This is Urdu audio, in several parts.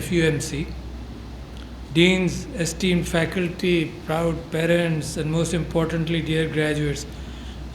FUMC, deans, esteemed faculty, proud parents, and most importantly, dear graduates,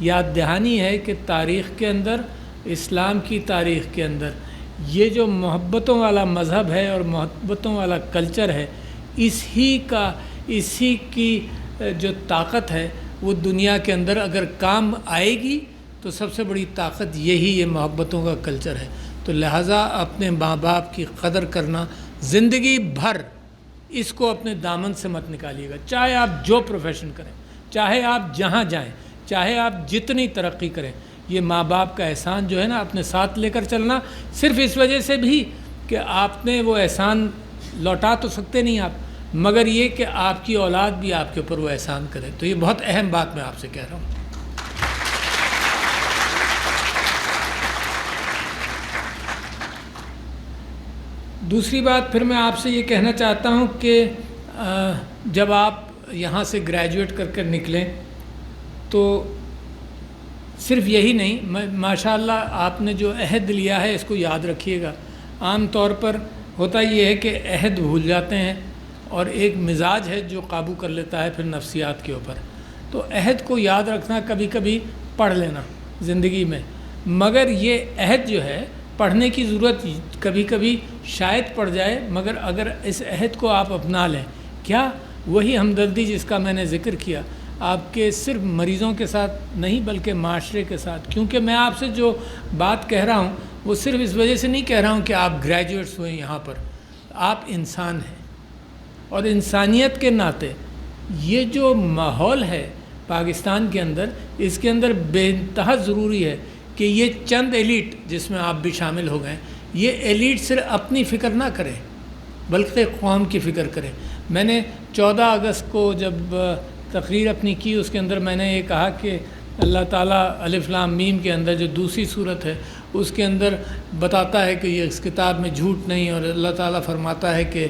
یاد دہانی ہے کہ تاریخ کے اندر، اسلام کی تاریخ کے اندر یہ جو محبتوں والا مذہب ہے اور محبتوں والا کلچر ہے، اسی کی جو طاقت ہے وہ دنیا کے اندر اگر کام آئے گی تو سب سے بڑی طاقت یہی یہ محبتوں کا کلچر ہے۔ تو لہٰذا اپنے ماں باپ کی قدر کرنا زندگی بھر، اس کو اپنے دامن سے مت نکالیے گا، چاہے آپ جو پروفیشن کریں، چاہے آپ جہاں جائیں، چاہے آپ جتنی ترقی کریں، یہ ماں باپ کا احسان جو ہے نا اپنے ساتھ لے کر چلنا، صرف اس وجہ سے بھی کہ آپ نے وہ احسان لوٹا تو سکتے نہیں آپ، مگر یہ کہ آپ کی اولاد بھی آپ کے اوپر وہ احسان کرے۔ تو یہ بہت اہم بات میں آپ سے کہہ رہا ہوں۔ دوسری بات پھر میں آپ سے یہ کہنا چاہتا ہوں کہ جب آپ یہاں سے گریجویٹ کر کر نکلیں تو صرف یہی نہیں، ماشاءاللہ آپ نے جو عہد لیا ہے اس کو یاد رکھیے گا۔ عام طور پر ہوتا یہ ہے کہ عہد بھول جاتے ہیں، اور ایک مزاج ہے جو قابو کر لیتا ہے پھر نفسیات کے اوپر۔ تو عہد کو یاد رکھنا، کبھی کبھی پڑھ لینا زندگی میں، مگر یہ عہد جو ہے پڑھنے کی ضرورت کبھی کبھی شاید پڑ جائے، مگر اگر اس عہد کو آپ اپنا لیں، کیا وہی ہمدردی جس کا میں نے ذکر کیا، آپ کے صرف مریضوں کے ساتھ نہیں بلکہ معاشرے کے ساتھ، کیونکہ میں آپ سے جو بات کہہ رہا ہوں وہ صرف اس وجہ سے نہیں کہہ رہا ہوں کہ آپ گریجویٹس ہوئے یہاں پر، آپ انسان ہیں، اور انسانیت کے ناطے یہ جو ماحول ہے پاکستان کے اندر، اس کے اندر بے انتہا ضروری ہے کہ یہ چند ایلیٹ جس میں آپ بھی شامل ہو گئے، یہ ایلیٹ صرف اپنی فکر نہ کریں بلکہ قوم کی فکر کریں۔ میں نے 14 اگست کو جب تقریر اپنی کی، اس کے اندر میں نے یہ کہا کہ اللہ تعالیٰ الف لام میم کے اندر جو دوسری صورت ہے اس کے اندر بتاتا ہے کہ یہ اس کتاب میں جھوٹ نہیں، اور اللہ تعالیٰ فرماتا ہے کہ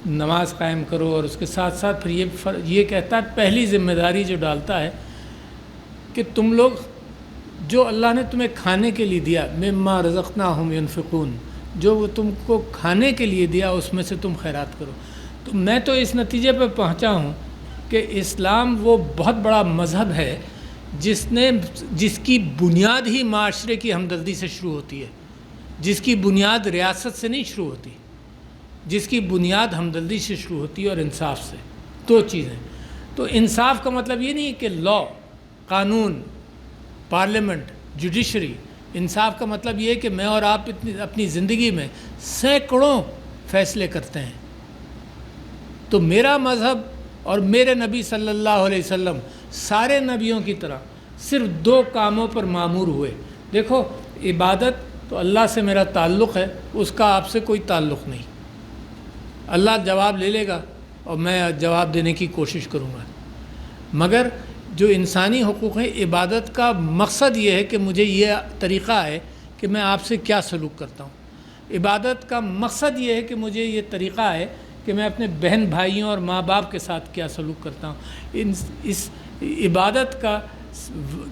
نماز قائم کرو، اور اس کے ساتھ ساتھ پھر یہ کہتا ہے، پہلی ذمہ داری جو ڈالتا ہے کہ تم لوگ جو اللہ نے تمہیں کھانے کے لیے دیا، مما رزقناہم ینفقون، جو وہ تم کو کھانے کے لیے دیا اس میں سے تم خیرات کرو۔ تو میں تو اس نتیجے پہ پہنچا ہوں کہ اسلام وہ بہت بڑا مذہب ہے جس کی بنیاد ہی معاشرے کی ہمدردی سے شروع ہوتی ہے، جس کی بنیاد ریاست سے نہیں شروع ہوتی، جس کی بنیاد ہمدردی سے شروع ہوتی ہے اور انصاف سے۔ دو چیزیں۔ تو انصاف کا مطلب یہ نہیں کہ لا، قانون، پارلیمنٹ، جوڈیشری۔ انصاف کا مطلب یہ ہے کہ میں اور آپ اپنی زندگی میں سینکڑوں فیصلے کرتے ہیں، تو میرا مذہب اور میرے نبی صلی اللہ علیہ وسلم سارے نبیوں کی طرح صرف 2 کاموں پر مامور ہوئے۔ دیکھو، عبادت تو اللہ سے میرا تعلق ہے، اس کا آپ سے کوئی تعلق نہیں۔ اللہ جواب لے لے گا اور میں جواب دینے کی کوشش کروں گا، مگر جو انسانی حقوق ہیں، عبادت کا مقصد یہ ہے کہ مجھے یہ طریقہ ہے کہ میں آپ سے کیا سلوک کرتا ہوں۔ عبادت کا مقصد یہ ہے کہ مجھے یہ طریقہ ہے کہ میں اپنے بہن بھائیوں اور ماں باپ کے ساتھ کیا سلوک کرتا ہوں۔ اس عبادت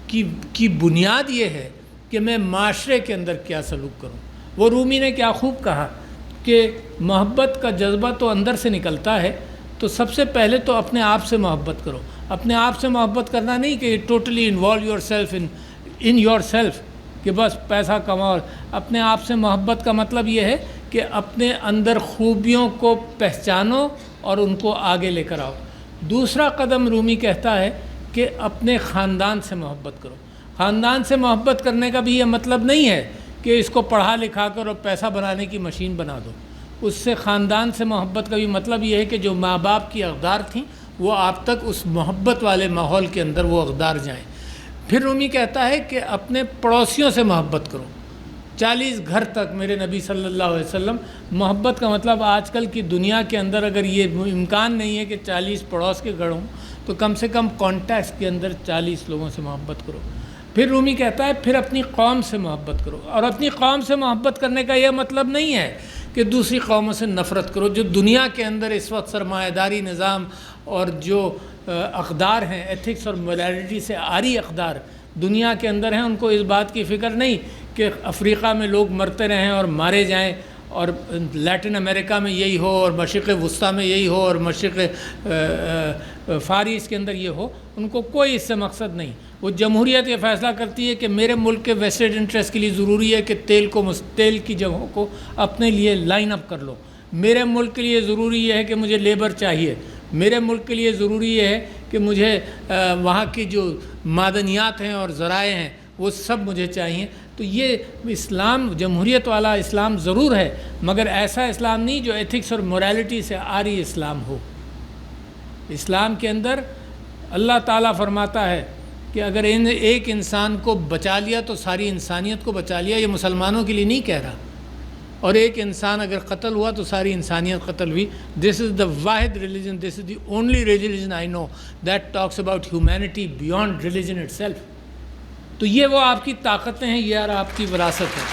کی بنیاد یہ ہے کہ میں معاشرے کے اندر کیا سلوک کروں۔ وہ رومی نے کیا خوب کہا کہ محبت کا جذبہ تو اندر سے نکلتا ہے، تو سب سے پہلے تو اپنے آپ سے محبت کرو۔ اپنے آپ سے محبت کرنا نہیں کہ totally involve your self in your self, کہ بس پیسہ کماؤ۔ اپنے آپ سے محبت کا مطلب یہ ہے کہ اپنے اندر خوبیوں کو پہچانو اور ان کو آگے لے کر آؤ۔ دوسرا قدم رومی کہتا ہے کہ اپنے خاندان سے محبت کرو۔ خاندان سے محبت کرنے کا بھی یہ مطلب نہیں ہے کہ اس کو پڑھا لکھا کر اور پیسہ بنانے کی مشین بنا دو۔ اس سے خاندان سے محبت کا بھی مطلب یہ ہے کہ جو ماں باپ کی اقدار تھیں وہ آپ تک اس محبت والے ماحول کے اندر وہ اقدار جائیں۔ پھر رومی کہتا ہے کہ اپنے پڑوسیوں سے محبت کرو۔ 40 گھر تک میرے نبی صلی اللہ علیہ وسلم، محبت کا مطلب آج کل کی دنیا کے اندر اگر یہ امکان نہیں ہے کہ 40 پڑوس کے گھر ہوں تو کم سے کم کانٹیکس کے اندر 40 لوگوں سے محبت کرو۔ پھر رومی کہتا ہے پھر اپنی قوم سے محبت کرو، اور اپنی قوم سے محبت کرنے کا یہ مطلب نہیں ہے کہ دوسری قوموں سے نفرت کرو۔ جو دنیا کے اندر اس وقت سرمایہ داری نظام اور جو اقدار ہیں، ایتھکس اور مورالٹی سے عاری اقدار دنیا کے اندر ہیں، ان کو اس بات کی فکر نہیں کہ افریقہ میں لوگ مرتے رہیں اور مارے جائیں، اور لیٹن امریکہ میں یہی ہو، اور مشرق وسطیٰ میں یہی ہو، اور مشرق فار ایسٹ کے اندر یہ ہو۔ ان کو کوئی اس سے مقصد نہیں۔ وہ جمہوریت یہ فیصلہ کرتی ہے کہ میرے ملک کے ویسٹڈ انٹرسٹ کے لیے ضروری ہے کہ تیل کی جگہوں کو اپنے لیے لائن اپ کر لو. میرے ملک کے لیے ضروری یہ ہے کہ مجھے لیبر چاہیے. میرے ملک کے لیے ضروری یہ ہے کہ مجھے وہاں کی جو معدنیات ہیں اور ذرائع ہیں وہ سب مجھے چاہیے. تو یہ اسلام جمہوریت والا اسلام ضرور ہے، مگر ایسا اسلام نہیں جو ایتھکس اور مورالٹی سے آری اسلام ہو. اسلام کے اندر اللہ تعالیٰ فرماتا ہے کہ اگر ایک انسان کو بچا لیا تو ساری انسانیت کو بچا لیا. یہ مسلمانوں کے لیے نہیں کہہ رہا. اور ایک انسان اگر قتل ہوا تو ساری انسانیت قتل ہوئی. دس از دا واحد religion, this is the only religion I know that talks about humanity beyond religion itself. تو یہ وہ آپ کی طاقتیں ہیں، یہ آپ کی وراثت ہے.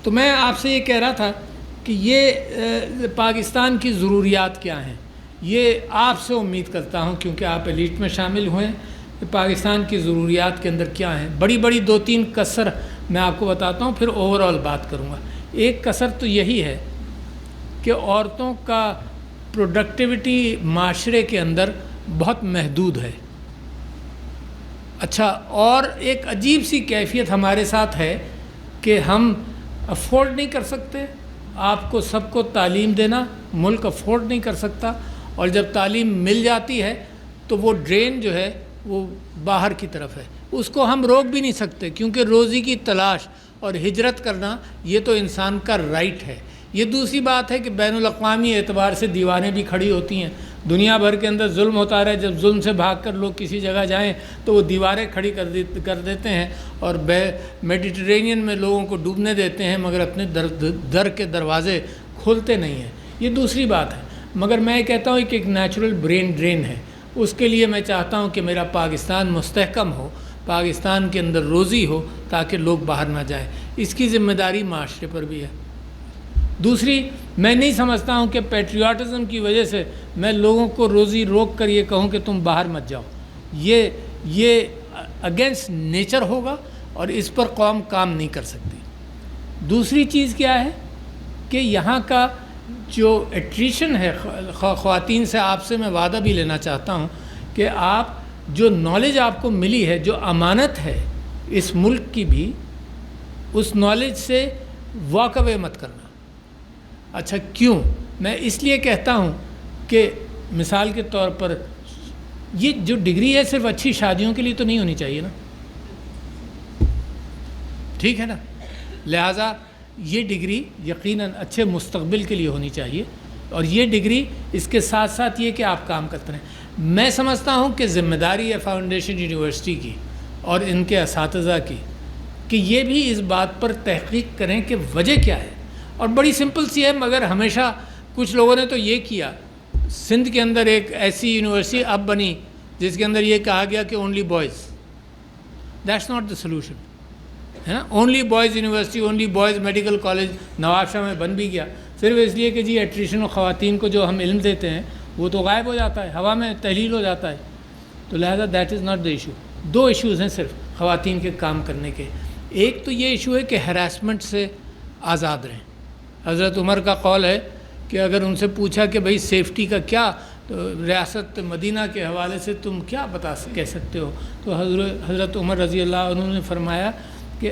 تو میں آپ سے یہ کہہ رہا تھا کہ یہ پاکستان کی ضروریات کیا ہیں، یہ آپ سے امید کرتا ہوں کیونکہ آپ ایلیٹ میں شامل ہوئے کہ پاکستان کی ضروریات کے اندر کیا ہیں. بڑی بڑی 2-3 کسر میں آپ کو بتاتا ہوں، پھر اوور آل بات کروں گا. ایک کسر تو یہی ہے کہ عورتوں کا پروڈکٹیوٹی معاشرے کے اندر بہت محدود ہے. اچھا، اور ایک عجیب سی کیفیت ہمارے ساتھ ہے کہ ہم افورڈ نہیں کر سکتے. آپ کو سب کو تعلیم دینا ملک افورڈ نہیں کر سکتا، اور جب تعلیم مل جاتی ہے تو وہ ڈرین جو ہے وہ باہر کی طرف ہے. اس کو ہم روک بھی نہیں سکتے کیونکہ روزی کی تلاش اور ہجرت کرنا یہ تو انسان کا رائٹ ہے. یہ دوسری بات ہے کہ بین الاقوامی اعتبار سے دیواریں بھی کھڑی ہوتی ہیں. دنیا بھر کے اندر ظلم ہوتا رہا ہے، جب ظلم سے بھاگ کر لوگ کسی جگہ جائیں تو وہ دیواریں کھڑی کر دیتے ہیں اور میڈیٹرینین میں لوگوں کو ڈوبنے دیتے ہیں، مگر اپنے در کے دروازے کھولتے نہیں ہیں. یہ دوسری بات ہے. مگر میں کہتا ہوں کہ ایک نیچرل برین ڈرین ہے. اس کے لیے میں چاہتا ہوں کہ میرا پاکستان مستحکم ہو، پاکستان کے اندر روزی ہو تاکہ لوگ باہر نہ جائیں. اس کی ذمہ داری معاشرے پر بھی ہے. دوسری، میں نہیں سمجھتا ہوں کہ پیٹریاٹزم کی وجہ سے میں لوگوں کو روزی روک کر یہ کہوں کہ تم باہر مت جاؤ. یہ اگینسٹ نیچر ہوگا اور اس پر قوم کام نہیں کر سکتی. دوسری چیز کیا ہے کہ یہاں کا جو ایٹریشن ہے خواتین سے، آپ سے میں وعدہ بھی لینا چاہتا ہوں کہ آپ جو نالج آپ کو ملی ہے، جو امانت ہے اس ملک کی بھی، اس نالج سے واک اوے مت کرنا. اچھا، کیوں؟ میں اس لیے کہتا ہوں کہ مثال کے طور پر یہ جو ڈگری ہے صرف اچھی شادیوں کے لیے تو نہیں ہونی چاہیے نا، ٹھیک ہے نا. لہٰذا یہ ڈگری یقیناً اچھے مستقبل کے لیے ہونی چاہیے، اور یہ ڈگری اس کے ساتھ ساتھ یہ کہ آپ کام کرتے رہیں. میں سمجھتا ہوں کہ ذمہ داری ہے فاؤنڈیشن یونیورسٹی کی اور ان کے اساتذہ کی کہ یہ بھی اس بات پر تحقیق کریں کہ وجہ کیا ہے. اور بڑی سمپل سی ہے، مگر ہمیشہ کچھ لوگوں نے تو یہ کیا. سندھ کے اندر ایک ایسی یونیورسٹی اب بنی جس کے اندر یہ کہا گیا کہ only boys. That's not the solution, ہے نا. Only boys university, only boys medical college Nawabshah میں بن بھی گیا صرف اس لیے کہ جی ایٹریشن اور خواتین کو جو ہم علم دیتے ہیں وہ تو غائب ہو جاتا ہے، ہوا میں تحلیل ہو جاتا ہے. تو لہذا that is not the issue. 2 issues ہیں صرف خواتین کے کام کرنے کے. ایک تو یہ ایشو ہے کہ ہراسمنٹ سے آزاد رہیں. حضرت عمر کا قول ہے کہ اگر ان سے پوچھا کہ بھئی سیفٹی کا کیا، تو ریاست مدینہ کے حوالے سے تم کیا کہہ سکتے ہو، تو حضرت عمر رضی اللہ عنہ نے فرمایا کہ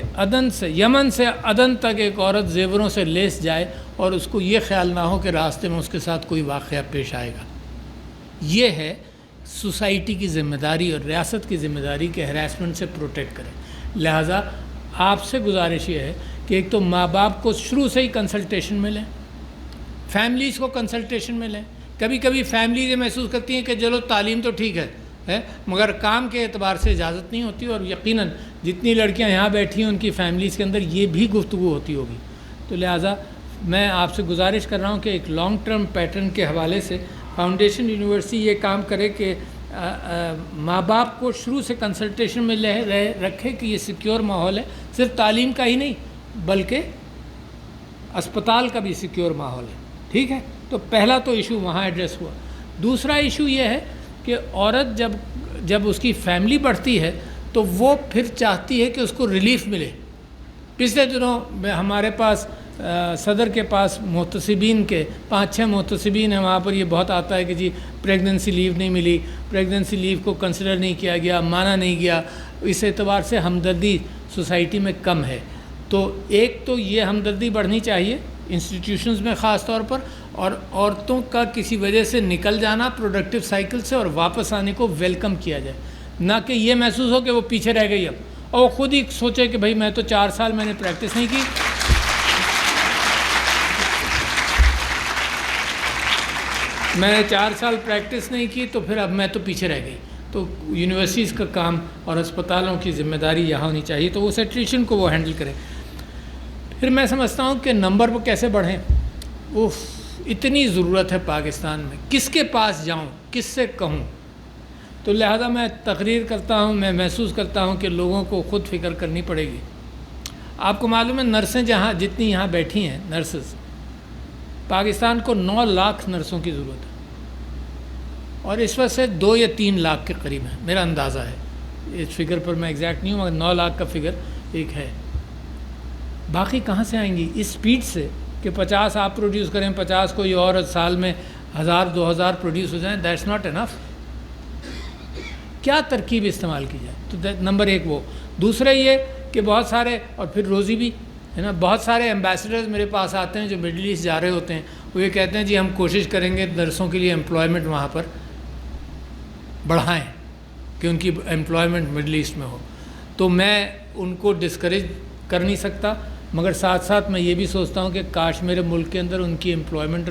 یمن سے عدن تک ایک عورت زیوروں سے لیس جائے اور اس کو یہ خیال نہ ہو کہ راستے میں اس کے ساتھ کوئی واقعہ پیش آئے گا. یہ ہے سوسائٹی کی ذمہ داری اور ریاست کی ذمہ داری کہ ہراسمنٹ سے پروٹیکٹ کریں. لہٰذا آپ سے گزارش یہ ہے کہ ایک تو ماں باپ کو شروع سے ہی کنسلٹیشن میں لیں، فیملیز کو کنسلٹیشن میں لیں. کبھی کبھی فیملیز یہ محسوس کرتی ہیں کہ چلو تعلیم تو ٹھیک ہے مگر کام کے اعتبار سے اجازت نہیں ہوتی، اور یقیناً جتنی لڑکیاں یہاں بیٹھی ہیں ان کی فیملیز کے اندر یہ بھی گفتگو ہوتی ہوگی. تو لہٰذا میں آپ سے گزارش کر رہا ہوں کہ ایک لانگ ٹرم پیٹرن کے حوالے سے فاؤنڈیشن یونیورسٹی یہ کام کرے کہ ماں باپ کو شروع سے کنسلٹیشن میں رکھے کہ یہ سیکیور ماحول ہے. صرف تعلیم کا ہی نہیں بلکہ اسپتال کا بھی سیکیور ماحول ہے. ٹھیک ہے، تو پہلا تو ایشو وہاں ایڈریس ہوا. دوسرا ایشو یہ ہے کہ عورت جب اس کی فیملی بڑھتی ہے تو وہ پھر چاہتی ہے کہ اس کو ریلیف ملے. پچھلے دنوں ہمارے پاس صدر کے پاس محتسبین کے 5-6 محتسبین ہیں، وہاں پر یہ بہت آتا ہے کہ جی پریگننسی لیو نہیں ملی، پریگننسی لیو کو کنسیڈر نہیں کیا گیا، مانا نہیں گیا، اس اعتبار سے ہمدردی سوسائٹی میں کم ہے۔ تو ایک تو یہ ہمدردی بڑھنی چاہیے انسٹیٹیوشنز میں خاص طور پر، اور عورتوں کا کسی وجہ سے نکل جانا پروڈکٹیو سائیکل سے اور واپس آنے کو ویلکم کیا جائے، نہ کہ یہ محسوس ہو کہ وہ پیچھے رہ گئی اب، اور وہ خود ہی سوچے کہ بھائی میں تو 4 سال میں نے پریکٹس نہیں کی، میں نے 4 سال پریکٹس نہیں کی تو پھر اب میں تو پیچھے رہ گئی۔ تو یونیورسٹیز کا کام اور اسپتالوں کی ذمہ داری یہاں ہونی چاہیے، تو اس ایٹریشن کو وہ ہینڈل کریں۔ پھر میں سمجھتا ہوں کہ نمبر وہ کیسے بڑھیں، اتنی ضرورت ہے پاکستان میں، کس کے پاس جاؤں، کس سے کہوں؟ تو لہذا میں تقریر کرتا ہوں، میں محسوس کرتا ہوں کہ لوگوں کو خود فکر کرنی پڑے گی۔ آپ کو معلوم ہے نرسیں جتنی یہاں بیٹھی ہیں نرسز، پاکستان کو 9 لاکھ نرسوں کی ضرورت ہے، اور اس وقت سے 2 یا 3 لاکھ کے قریب ہے، میرا اندازہ ہے، اس فگر پر میں ایگزیکٹ نہیں ہوں مگر 9 لاکھ کا فگر ایک ہے۔ باقی کہاں سے آئیں گی؟ اس سپیڈ سے کہ 50 آپ پروڈیوس کریں، 50 کوئی اور سال میں 1000-2000 پروڈیوس ہو جائیں، دیٹس ناٹ انف۔ کیا ترکیب استعمال کی جائے؟ تو نمبر 1 وہ۔ دوسرا یہ کہ بہت سارے، اور پھر روزی بھی ہے نا، بہت سارے ایمبیسڈرز میرے پاس آتے ہیں جو مڈل ایسٹ جا رہے ہوتے ہیں، وہ یہ کہتے ہیں جی ہم کوشش کریں گے نرسوں کے لیے امپلائمنٹ وہاں پر بڑھائیں کہ ان کی امپلائمنٹ مڈل ایسٹ میں ہو۔ تو میں ان کو ڈسکریج کر نہیں سکتا، مگر ساتھ ساتھ میں یہ بھی سوچتا ہوں کہ کاش میرے ملک کے اندر ان کی امپلائمنٹ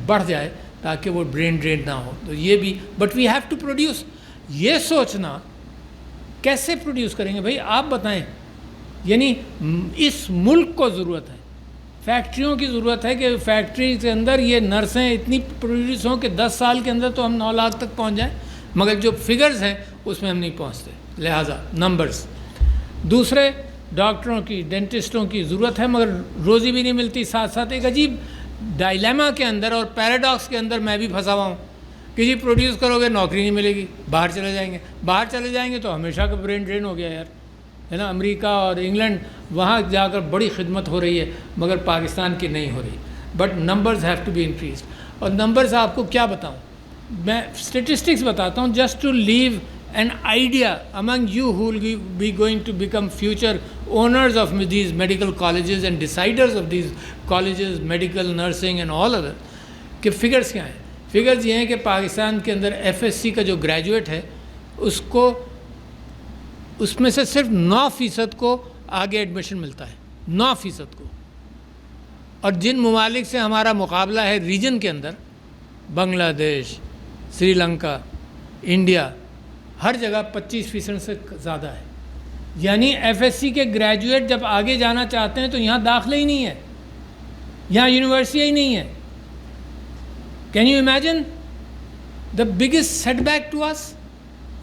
بڑھ جائے تاکہ وہ برین ڈرین نہ ہو۔ تو یہ بھی، but we have to produce. یہ سوچنا کیسے پروڈیوس کریں گے بھائی آپ بتائیں؟ یعنی اس ملک کو ضرورت ہے، فیکٹریوں کی ضرورت ہے کہ فیکٹری کے اندر یہ نرسیں اتنی پروڈیوس ہوں کہ 10 سال کے اندر تو ہم 9 لاکھ تک پہنچ جائیں، مگر جو فگرز ہیں اس میں ہم نہیں پہنچتے، لہٰذا نمبرز۔ دوسرے، ڈاکٹروں کی، ڈینٹسٹوں کی ضرورت ہے مگر روزی بھی نہیں ملتی۔ ساتھ ساتھ ایک عجیب ڈائلیما کے اندر اور پیراڈاکس کے اندر میں بھی پھنسا ہوا ہوں کہ جی پروڈیوس کرو گے نوکری نہیں ملے گی، باہر چلے جائیں گے، باہر چلے جائیں گے تو ہمیشہ کا برین ڈرین ہو گیا یار، ہے نا۔ امریکہ اور انگلینڈ وہاں جا کر بڑی خدمت ہو رہی ہے مگر پاکستان کی نہیں ہو رہی۔ But numbers have to be increased. اور نمبرز آپ کو کیا بتاؤں، میں اسٹیٹسٹکس بتاتا ہوں just to leave an idea among you who will be going to become future owners of these medical colleges and deciders of these colleges, medical, nursing and all other، کہ فگرز کیا ہیں؟ فگرز یہ ہیں کہ پاکستان کے اندر FSC کا جو گریجویٹ ہے اس میں سے صرف 9% کو آگے ایڈمیشن ملتا ہے، 9% کو۔ اور جن ممالک سے ہمارا مقابلہ ہے ریجن کے اندر، بنگلہ دیش، سری لنکا، انڈیا، ہر جگہ 25% سے زیادہ ہے۔ یعنی FSC کے گریجویٹ جب آگے جانا چاہتے ہیں تو یہاں داخلہ ہی نہیں ہے، یہاں یونیورسٹی ہی نہیں ہے۔ Can you imagine the biggest setback to us?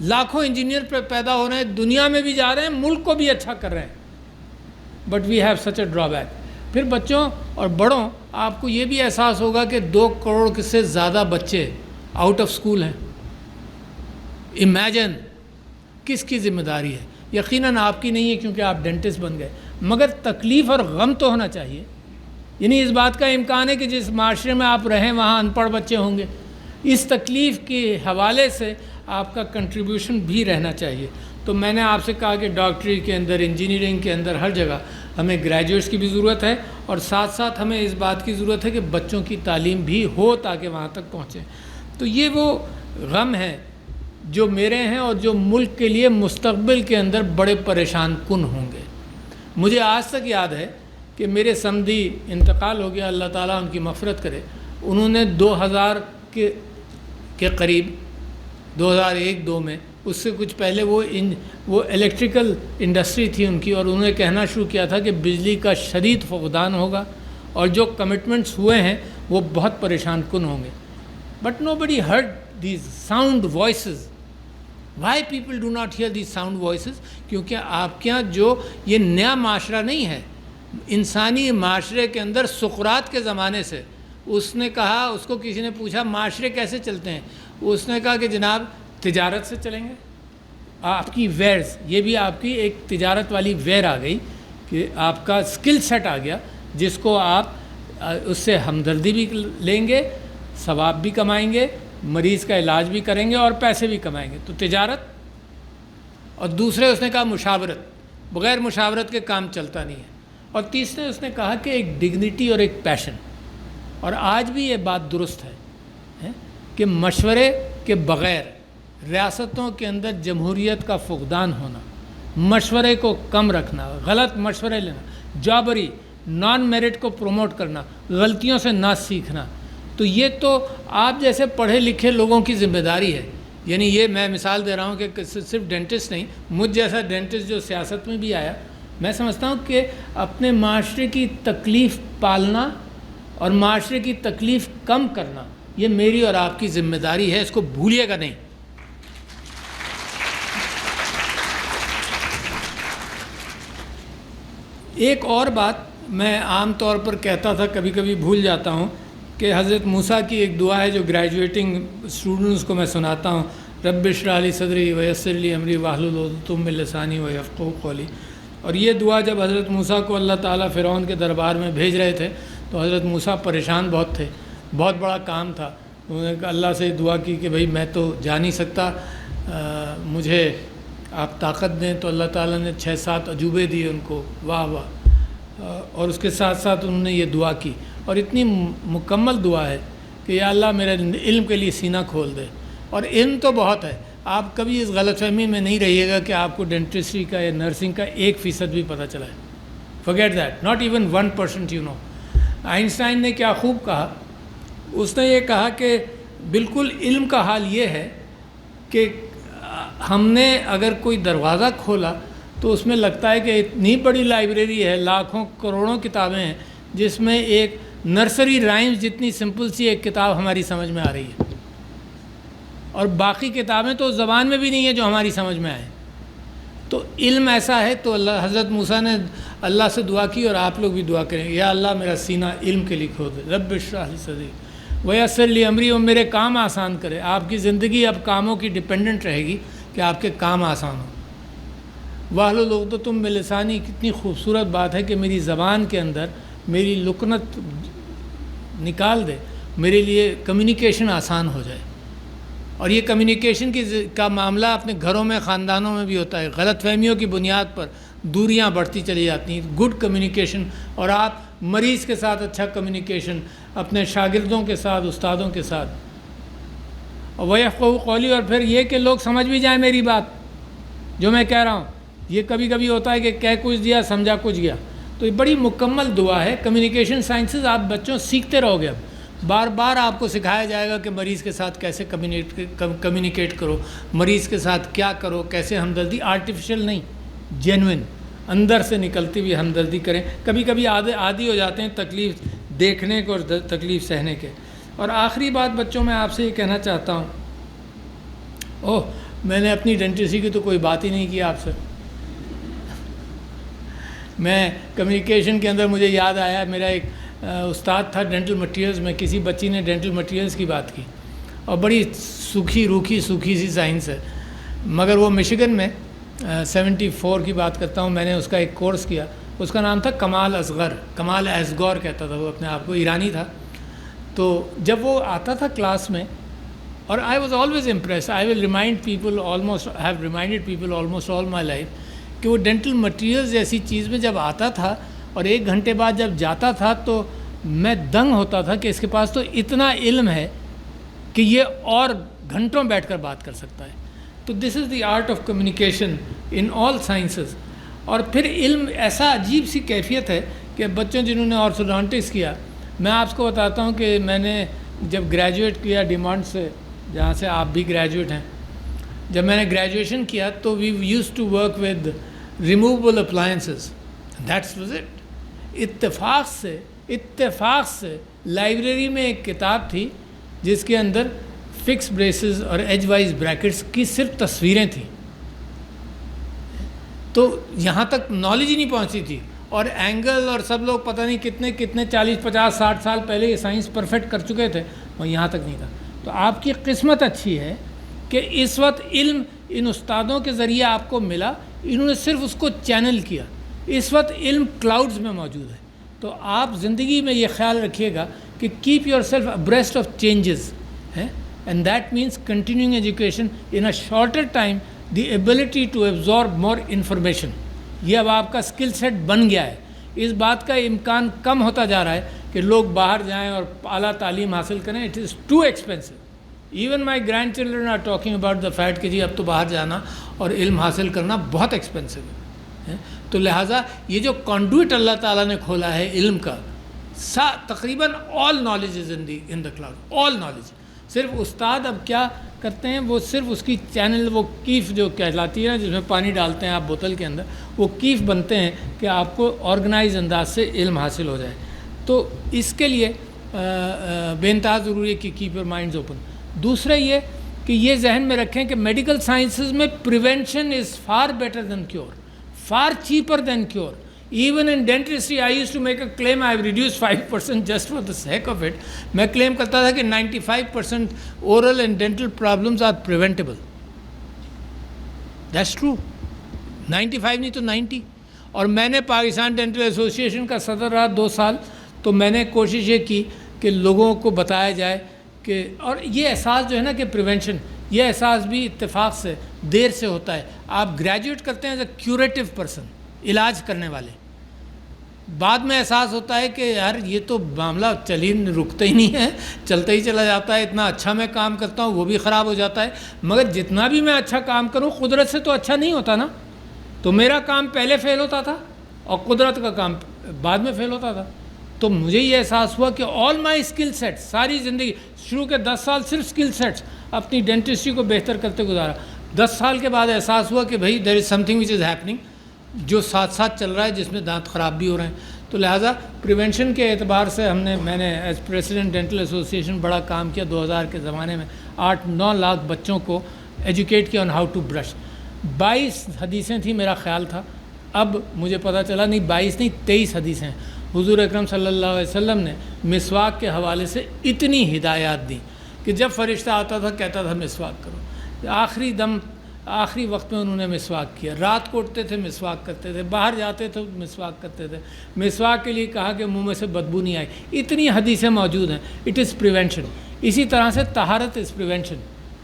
لاکھوں انجینئر پیدا ہو رہے ہیں، دنیا میں بھی جا رہے ہیں، ملک کو بھی اچھا کر رہے ہیں، but we have such a drawback. پھر بچوں اور بڑوں، آپ کو یہ بھی احساس ہوگا کہ 2 کروڑ سے زیادہ بچے آؤٹ آف اسکول ہیں۔ امیجن کس کی ذمہ داری ہے؟ یقیناً آپ کی نہیں ہے کیونکہ آپ ڈینٹسٹ بن گئے، مگر تکلیف اور غم تو ہونا چاہیے۔ یعنی اس بات کا امکان ہے کہ جس معاشرے میں آپ رہیں وہاں ان پڑھ بچے ہوں گے، اس تکلیف کے حوالے سے آپ کا کنٹریبیوشن بھی رہنا چاہیے۔ تو میں نے آپ سے کہا کہ ڈاکٹری کے اندر، انجینئرنگ کے اندر، ہر جگہ ہمیں گریجویٹس کی بھی ضرورت ہے، اور ساتھ ساتھ ہمیں اس بات کی ضرورت ہے کہ بچوں کی تعلیم بھی ہو تاکہ وہاں تک پہنچیں۔ تو یہ وہ غم ہے جو میرے ہیں اور جو ملک کے لیے مستقبل کے اندر بڑے پریشان کن ہوں گے۔ مجھے آج تک یاد ہے کہ میرے سمدھی انتقال ہو گیا، اللہ تعالیٰ ان کی مغفرت کرے، انہوں نے 2000 کے قریب 2001-2 میں، اس سے کچھ پہلے وہ الیکٹریکل انڈسٹری تھی ان کی، اور انہوں نے کہنا شروع کیا تھا کہ بجلی کا شدید فقدان ہوگا اور جو کمٹمنٹس ہوئے ہیں وہ بہت پریشان کن ہوں گے۔ But nobody heard these sound voices. Why people do not hear these sound voices? کیونکہ آپ کے یہاں جو یہ نیا معاشرہ نہیں ہے، انسانی معاشرے کے اندر سقراط کے زمانے سے اس نے کہا، اس کو کسی نے پوچھا معاشرے کیسے چلتے ہیں، اس نے کہا کہ جناب تجارت سے چلیں گے۔ آپ کی ویئرز، یہ بھی آپ کی ایک تجارت والی ویئر آ گئی کہ آپ کا اسکل سیٹ آ گیا جس کو آپ اس سے ہمدردی بھی لیں گے، ثواب بھی کمائیں گے، مریض کا علاج بھی کریں گے اور پیسے بھی کمائیں گے. تو تجارت. اور دوسرے اس نے کہا مشاورت، بغیر مشاورت کے کام چلتا نہیں ہے. اور تیسرے اس نے کہا کہ ایک ڈگنیٹی اور ایک پیشن. اور آج بھی یہ بات درست ہے کہ مشورے کے بغیر ریاستوں کے اندر جمہوریت کا فقدان ہونا، مشورے کو کم رکھنا، غلط مشورے لینا، جابری، نان میرٹ کو پروموٹ کرنا، غلطیوں سے نہ سیکھنا، تو یہ تو آپ جیسے پڑھے لکھے لوگوں کی ذمہ داری ہے. یعنی یہ میں مثال دے رہا ہوں کہ صرف ڈینٹسٹ نہیں، مجھ جیسا ڈینٹسٹ جو سیاست میں بھی آیا، میں سمجھتا ہوں کہ اپنے معاشرے کی تکلیف پالنا اور معاشرے کی تکلیف کم کرنا یہ میری اور آپ کی ذمہ داری ہے، اس کو بھولیے گا نہیں. ایک اور بات میں عام طور پر کہتا تھا، کبھی کبھی بھول جاتا ہوں، کہ حضرت موسیٰ کی ایک دعا ہے جو گریجویٹنگ اسٹوڈنٹس کو میں سناتا ہوں، رب اشرح لی صدری ویسر لی امری واحلل عقدۃ من لسانی یفقہوا قولی. اور یہ دعا جب حضرت موسیٰ کو اللہ تعالیٰ فرعون کے دربار میں بھیج رہے تھے تو حضرت موسیٰ پریشان بہت تھے، بہت بڑا کام تھا. انہوں نے اللہ سے دعا کی کہ بھئی میں تو جا نہیں سکتا، مجھے آپ طاقت دیں. تو اللہ تعالیٰ نے 6-7 عجوبے دیے ان کو، واہ واہ. اور اس کے ساتھ ساتھ انہوں نے یہ دعا کی، اور اتنی مکمل دعا ہے کہ یا اللہ میرے علم کے لیے سینہ کھول دے. اور علم تو بہت ہے، آپ کبھی اس غلط فہمی میں نہیں رہیے گا کہ آپ کو ڈینٹسٹری کا یا نرسنگ کا 1% بھی پتہ چلا ہے. forget that, not even 1% you know. Einstein نے کیا خوب کہا، اس نے یہ کہا کہ بالکل علم کا حال یہ ہے کہ ہم نے اگر کوئی دروازہ کھولا تو اس میں لگتا ہے کہ اتنی بڑی لائبریری ہے، لاکھوں کروڑوں کتابیں ہیں، جس میں ایک نرسری رائمز جتنی سمپل سی ایک کتاب ہماری سمجھ میں آ رہی ہے، اور باقی کتابیں تو زبان میں بھی نہیں ہیں جو ہماری سمجھ میں آئے. تو علم ایسا ہے. تو اللہ حضرت موسیٰ نے اللہ سے دعا کی، اور آپ لوگ بھی دعا کریں، یا اللہ میرا سینہ علم کے لیے کھول دے، رب اشرح لی صدری ویسر لی امری، اور میرے کام آسان کرے. آپ کی زندگی اب کاموں کی ڈپینڈنٹ رہے گی کہ آپ کے کام آسان ہوں. واحلل عقدۃ من لسانی، کتنی خوبصورت بات ہے کہ میری زبان کے اندر میری لکنت نکال دے، میرے لیے کمیونیکیشن آسان ہو جائے. اور یہ کمیونیکیشن کا معاملہ اپنے گھروں میں، خاندانوں میں بھی ہوتا ہے. غلط فہمیوں کی بنیاد پر دوریاں بڑھتی چلی جاتی ہیں. گڈ کمیونیکیشن، اور آپ مریض کے ساتھ اچھا کمیونیکیشن، اپنے شاگردوں کے ساتھ، استادوں کے ساتھ. اور ویفقہوا قولی، اور پھر یہ کہ لوگ سمجھ بھی جائیں میری بات جو میں کہہ رہا ہوں. یہ کبھی کبھی ہوتا ہے کہ کہہ کچھ دیا سمجھا کچھ گیا. تو یہ بڑی مکمل دعا ہے. کمیونیکیشن سائنسز آپ بچوں سیکھتے رہو گے، اب بار بار آپ کو سکھایا جائے گا کہ مریض کے ساتھ کیسے کمیونیکیٹ کرو، مریض کے ساتھ کیا کرو، کیسے ہمدردی، آرٹیفیشل نہیں، جینوئن اندر سے نکلتی ہوئی ہمدردی کریں. کبھی کبھی عادی ہو جاتے ہیں تکلیف دیکھنے کو اور تکلیف سہنے کے. اور آخری بات بچوں میں آپ سے یہ کہنا چاہتا ہوں، میں نے اپنی ڈینٹسٹری کی تو کوئی بات ہی نہیں کی آپ سے. میں کمیونیکیشن کے اندر مجھے یاد آیا، میرا ایک استاد تھا ڈینٹل مٹیریلز میں، کسی بچی نے ڈینٹل مٹیریلز کی بات کی، اور بڑی سوکھی سی سائنس ہے، مگر وہ مشیگن میں 74 کی بات کرتا ہوں، میں نے اس کا ایک کورس کیا. اس کا نام تھا کمال اصغر کہتا تھا وہ اپنے آپ کو، ایرانی تھا. تو جب وہ آتا تھا کلاس میں، اور I was always impress, I will remind people almost, have reminded people almost all my life, کہ وہ ڈینٹل مٹیریلز ایسی چیز میں جب آتا تھا اور 1 گھنٹے بعد جب جاتا تھا تو میں دنگ ہوتا تھا کہ اس کے پاس تو اتنا علم ہے کہ یہ اور گھنٹوں بیٹھ کر بات کر سکتا ہے. تو this is the art of communication in all sciences. اور پھر علم ایسا عجیب سی کیفیت ہے کہ بچوں جنہوں نے آرتھوڈونٹکس کیا، میں آپ کو بتاتا ہوں کہ میں نے جب گریجویٹ کیا ڈیمانڈ سے، جہاں سے آپ بھی گریجویٹ ہیں، جب میں نے گریجویشن کیا تو we use to work with removable appliances, that's was it. اتفاق سے لائبریری میں ایک کتاب تھی جس کے اندر فکس بریسز اور ایج وائز بریکٹس کی صرف تصویریں تھیں. تو یہاں تک نالج ہی نہیں پہنچی تھی، اور اینگل اور سب لوگ پتہ نہیں کتنے 40 50 60 سال پہلے یہ سائنس پرفیکٹ کر چکے تھے، اور یہاں تک نہیں تھا. تو آپ کی قسمت اچھی ہے کہ اس وقت علم ان استادوں کے ذریعے آپ کو ملا، انہوں نے صرف اس کو چینل کیا. اس وقت علم کلاؤڈز میں موجود ہے. تو آپ زندگی میں یہ خیال رکھیے گا کہ keep yourself abreast of changes ہیں، and that means continuing education in a shorter time, the ability to absorb more information. یہ اب آپ کا اسکل سیٹ بن گیا ہے. اس بات کا امکان کم ہوتا جا رہا ہے کہ لوگ باہر جائیں اور اعلیٰ تعلیم حاصل کریں. It is too expensive. Even my grandchildren are talking about the fact کہ جی اب تو باہر جانا اور علم حاصل کرنا بہت ایکسپینسو ہے. تو لہٰذا یہ جو کانڈوئٹ اللہ تعالیٰ نے کھولا ہے علم کا، تقریباً all knowledge is in the cloud, all knowledge. صرف استاد اب کیا کرتے ہیں، وہ صرف اس کی چینل، وہ کیف جو کہلاتی ہے جس میں پانی ڈالتے ہیں آپ بوتل کے اندر، وہ کیف بنتے ہیں کہ آپ کو آرگنائز انداز سے علم حاصل ہو جائے. تو اس کے لیے بے انتہا ضروری ہے کہ کیپ یور مائنڈز اوپن. دوسرا یہ کہ یہ ذہن میں رکھیں کہ میڈیکل سائنسز میں prevention is for better than cure, far cheaper than cure. Even in dentistry, I used to make a claim, I have reduced 5% just for the sake of it. میں claim کرتا تھا کہ 95% oral and dental problems are preventable. That's true. 95 نہیں تو 90. اور میں نے پاکستان ڈینٹل ایسوسیشن کا صدر رہا 2 سال، تو میں نے کوشش یہ کی کہ لوگوں کو بتایا جائے کہ، اور یہ احساس جو ہے نا کہ پریونشن، یہ احساس بھی اتفاق سے دیر سے ہوتا ہے. آپ گریجویٹ کرتے ہیں ایز اے کیوریٹو پرسن، علاج کرنے والے، بعد میں احساس ہوتا ہے کہ یار یہ تو معاملہ رکتا ہی نہیں ہے، چلتا ہی چلا جاتا ہے. اتنا اچھا میں کام کرتا ہوں وہ بھی خراب ہو جاتا ہے. مگر جتنا بھی میں اچھا کام کروں قدرت سے تو اچھا نہیں ہوتا نا. تو میرا کام پہلے فیل ہوتا تھا اور قدرت کا کام بعد میں فیل ہوتا تھا. تو مجھے یہ احساس ہوا کہ آل مائی اسکل سیٹس، ساری زندگی شروع کے 10 سال صرف اسکل سیٹس اپنی ڈینٹسٹری کو بہتر کرتے گزارا. 10 سال کے بعد احساس ہوا کہ بھائی دیر از some thing which is happening, جو ساتھ ساتھ چل رہا ہے، جس میں دانت خراب بھی ہو رہے ہیں. تو لہٰذا پریونشن کے اعتبار سے میں نے ایز پریسیڈنٹ ڈینٹل ایسوسیشن بڑا کام کیا. 2000 کے زمانے میں 8-9 لاکھ بچوں کو ایجوکیٹ کیا آن ہاؤ ٹو برش. 22 حدیثیں تھیں میرا خیال تھا، اب مجھے پتہ چلا نہیں 22 نہیں 23 حدیثیں ہیں. حضور اکرم صلی اللہ علیہ وسلم نے مسواک کے حوالے سے اتنی ہدایات دی کہ جب فرشتہ آتا تھا کہتا تھا مسواک کرو. آخری وقت میں انہوں نے مسواک کیا. رات کو اٹھتے تھے مسواک کرتے تھے، باہر جاتے تھے مسواک کرتے تھے. مسواک کے لیے کہا کہ منہ میں سے بدبو نہیں آئی. اتنی حدیثیں موجود ہیں. It is prevention. اسی طرح سے طہارت از پریونشن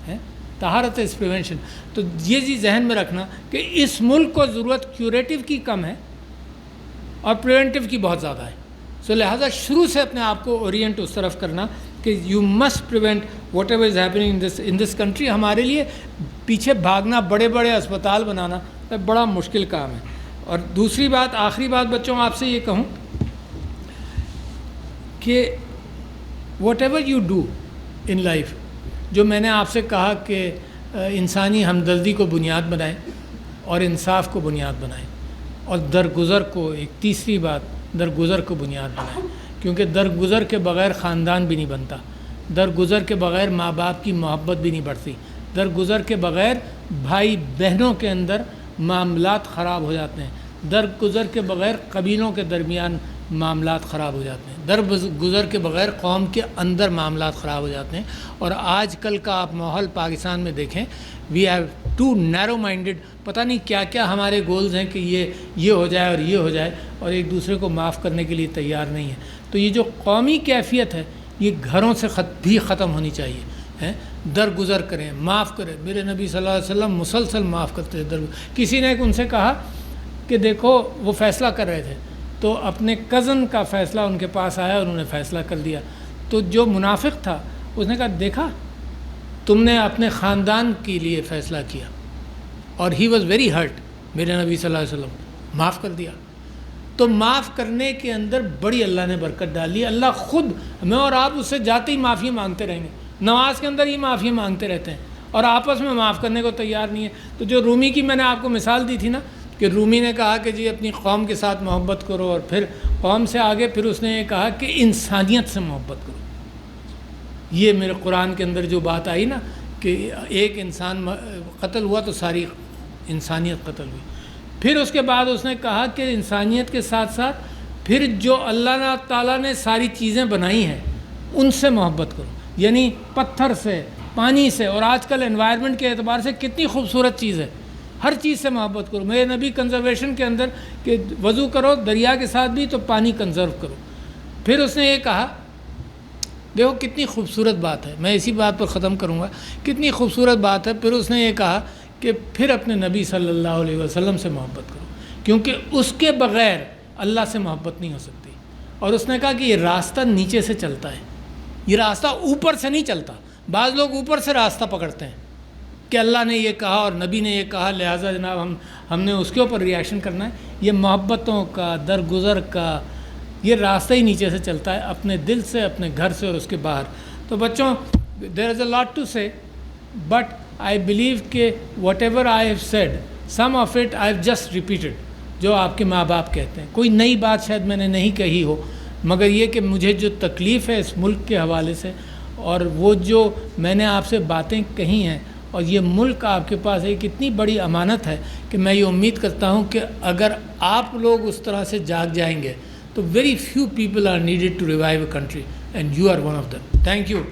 ہے، طہارت از پریونشن. تو یہ چیز ذہن میں رکھنا کہ اس ملک کو ضرورت کیوریٹو کی کم ہے اور پریونٹیو کی بہت زیادہ ہے. سو لہٰذا شروع سے اپنے آپ کو اورینٹ اس طرف کرنا کہ you must prevent what ever is happening in this country. ہمارے لیے پیچھے بھاگنا، بڑے بڑے اسپتال بنانا بڑا مشکل کام ہے. اور دوسری بات، آخری بات بچوں آپ سے یہ کہوں کہ what ever you do in life, جو میں نے آپ سے کہا کہ انسانی ہمدردی کو بنیاد بنائیں اور انصاف کو بنیاد بنائیں، اور درگزر کو، ایک تیسری بات، درگزر کو بنیاد بنائیں. کیونکہ درگزر کے بغیر خاندان بھی نہیں بنتا، درگزر کے بغیر ماں باپ کی محبت بھی نہیں بڑھتی، درگزر کے بغیر بھائی بہنوں کے اندر معاملات خراب ہو جاتے ہیں، درگزر کے بغیر قبیلوں کے درمیان معاملات خراب ہو جاتے ہیں، درگزر کے بغیر قوم کے اندر معاملات خراب ہو جاتے ہیں. اور آج کل کا آپ ماحول پاکستان میں دیکھیں، we have to narrow minded. پتہ نہیں کیا کیا ہمارے گولز ہیں کہ یہ ہو جائے اور یہ ہو جائے، اور ایک دوسرے کو معاف کرنے کے لیے تیار نہیں ہے. تو یہ جو قومی کیفیت ہے یہ گھروں سے بھی ختم ہونی چاہیے. درگزر کریں، معاف کریں. میرے نبی صلی اللہ علیہ وسلم مسلسل معاف کرتے تھے. کسی نے ان سے کہا کہ دیکھو، وہ فیصلہ کر رہے تھے تو اپنے کزن کا فیصلہ ان کے پاس آیا، انہوں نے فیصلہ کر دیا. تو جو منافق تھا اس نے کہا دیکھا تم نے اپنے خاندان کے لیے فیصلہ کیا، اور ہی واز ویری ہرٹ. میرے نبی صلی اللہ علیہ وسلم معاف کر دیا. تو معاف کرنے کے اندر بڑی اللہ نے برکت ڈالی. اللہ خود، میں اور آپ اس سے جاتے ہی معافی مانگتے رہیں گے. نماز کے اندر ہی معافی مانگتے رہتے ہیں اور آپس میں معاف کرنے کو تیار نہیں ہے. تو جو رومی کی میں نے آپ کو مثال دی تھی نا کہ رومی نے کہا کہ جی اپنی قوم کے ساتھ محبت کرو، اور پھر قوم سے آگے پھر اس نے یہ کہا کہ انسانیت سے محبت کرو. یہ میرے قرآن کے اندر جو بات آئی نا کہ ایک انسان قتل ہوا تو ساری انسانیت قتل ہوئی. پھر اس کے بعد اس نے کہا کہ انسانیت کے ساتھ ساتھ پھر جو اللہ تعالیٰ نے ساری چیزیں بنائی ہیں ان سے محبت کرو. یعنی پتھر سے، پانی سے، اور آج کل انوائرمنٹ کے اعتبار سے کتنی خوبصورت چیز ہے. ہر چیز سے محبت کرو. میرے نبی کنزرویشن کے اندر کہ وضو کرو دریا کے ساتھ بھی تو پانی کنزرو کرو. پھر اس نے یہ کہا، دیکھو کتنی خوبصورت بات ہے، میں اسی بات پر ختم کروں گا، کتنی خوبصورت بات ہے. پھر اس نے یہ کہا کہ پھر اپنے نبی صلی اللہ علیہ وسلم سے محبت کرو، کیونکہ اس کے بغیر اللہ سے محبت نہیں ہو سکتی. اور اس نے کہا کہ یہ راستہ نیچے سے چلتا ہے، یہ راستہ اوپر سے نہیں چلتا. بعض لوگ اوپر سے راستہ پکڑتے ہیں کہ اللہ نے یہ کہا اور نبی نے یہ کہا لہٰذا جناب ہم نے اس کے اوپر ریئیکشن کرنا ہے. یہ محبتوں کا، درگزر کا، یہ راستہ ہی نیچے سے چلتا ہے، اپنے دل سے، اپنے گھر سے اور اس کے باہر. تو بچوں، دیر از اے لاٹ ٹو سے، بٹ آئی بلیو کہ what ever I have said some of it I have just repeated. جو آپ کے ماں باپ کہتے ہیں، کوئی نئی بات شاید میں نے نہیں کہی ہو، مگر یہ کہ مجھے جو تکلیف ہے اس ملک کے حوالے سے، اور وہ جو میں نے آپ سے باتیں کہی ہیں، اور یہ ملک آپ کے پاس ایک اتنی بڑی امانت ہے کہ میں یہ امید کرتا ہوں کہ اگر آپ لوگ اس طرح سے جاگ جائیں گے تو very few people are needed to revive a country and you are one of them. Thank you.